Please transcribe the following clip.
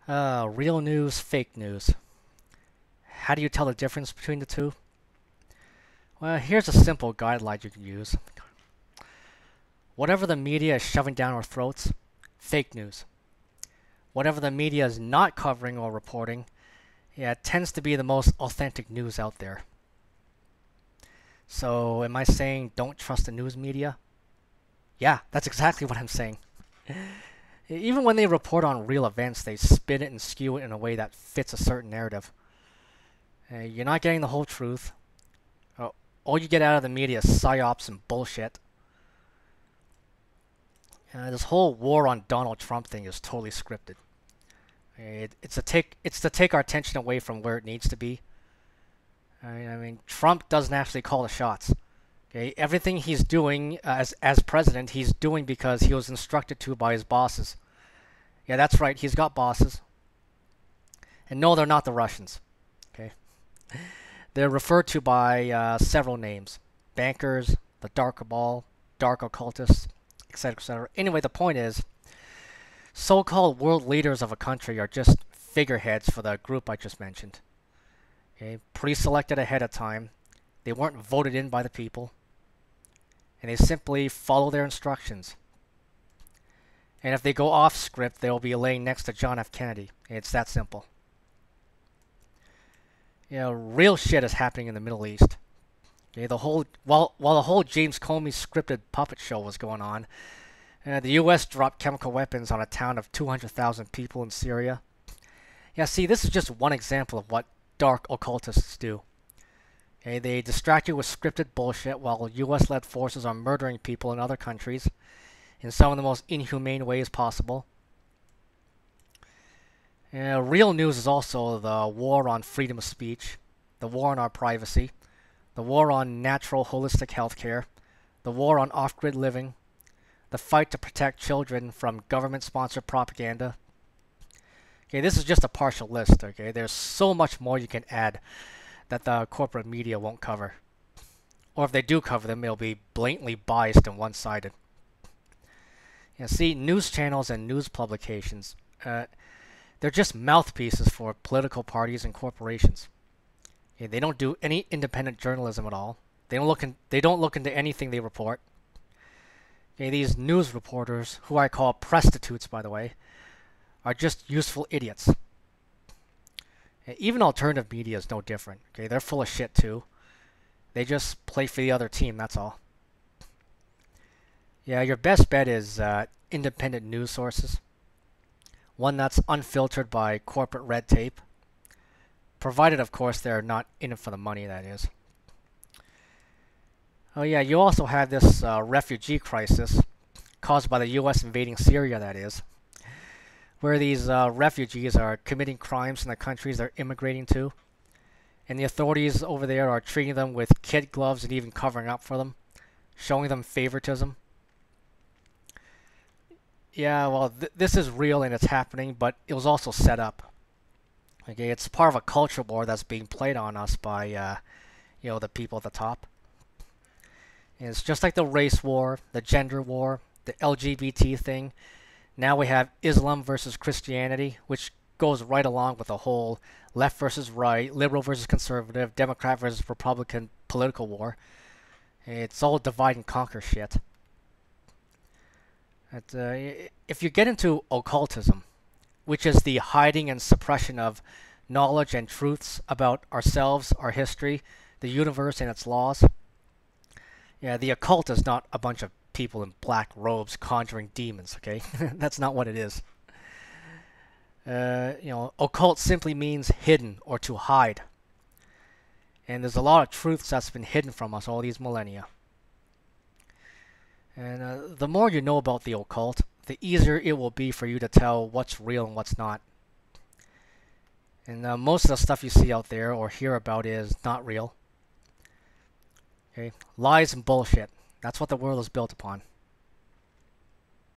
Real news, fake news. How do you tell the difference between the two? Well, here's a simple guideline you can use. Whatever the media is shoving down our throats, fake news. Whatever the media is not covering or reporting, yeah, it tends to be the most authentic news out there. So, am I saying don't trust the news media? Yeah, that's exactly what I'm saying. Even when they report on real events, they spin it and skew it in a way that fits a certain narrative. You're not getting the whole truth. All you get out of the media is psyops and bullshit. This whole war on Donald Trump thing is totally scripted. It's to take our attention away from where it needs to be. I mean, Trump doesn't actually call the shots. Okay, everything he's doing as president, he's doing because he was instructed to by his bosses. Yeah, that's right. He's got bosses. And no, they're not the Russians. Okay, they're referred to by several names: bankers, the dark cabal, dark occultists, etc., etc. Anyway, the point is, so-called world leaders of a country are just figureheads for the group I just mentioned. Okay, pre-selected ahead of time. They weren't voted in by the people. And they simply follow their instructions. And if they go off script, they'll be laying next to John F. Kennedy. It's that simple. You know, real shit is happening in the Middle East. Okay, while the whole James Comey scripted puppet show was going on, the U.S. dropped chemical weapons on a town of 200,000 people in Syria. Yeah, see, this is just one example of what dark occultists do. Okay, they distract you with scripted bullshit while US-led forces are murdering people in other countries in some of the most inhumane ways possible. Real news is also the war on freedom of speech, the war on our privacy, the war on natural holistic healthcare, the war on off-grid living, the fight to protect children from government-sponsored propaganda. Okay, this is just a partial list, okay? There's so much more you can add that the corporate media won't cover. Or if they do cover them, it'll be blatantly biased and one-sided. See, news channels and news publications, they're just mouthpieces for political parties and corporations. Okay, they don't do any independent journalism at all. They don't look into anything they report. Okay, these news reporters, who I call prostitutes, by the way, are just useful idiots. Even alternative media is no different. Okay, they're full of shit too. They just play for the other team, that's all. Yeah, your best bet is independent news sources. One that's unfiltered by corporate red tape. Provided, of course, they're not in it for the money, that is. Oh yeah, you also have this refugee crisis caused by the US invading Syria, that is, where these refugees are committing crimes in the countries they're immigrating to, and the authorities over there are treating them with kid gloves and even covering up for them, showing them favoritism. Yeah, well, this is real and it's happening, but it was also set up. Okay, it's part of a culture war that's being played on us by, the people at the top. And it's just like the race war, the gender war, the LGBT thing. Now we have Islam versus Christianity, which goes right along with the whole left versus right, liberal versus conservative, Democrat versus Republican political war. It's all divide and conquer shit. If you get into occultism, which is the hiding and suppression of knowledge and truths about ourselves, our history, the universe and its laws, yeah, the occult is not a bunch of people in black robes conjuring demons, okay? That's not what it is. Occult simply means hidden or to hide. And there's a lot of truths that's been hidden from us all these millennia. And the more you know about the occult, the easier it will be for you to tell what's real and what's not. And most of the stuff you see out there or hear about is not real. Okay, lies and bullshit. That's what the world is built upon.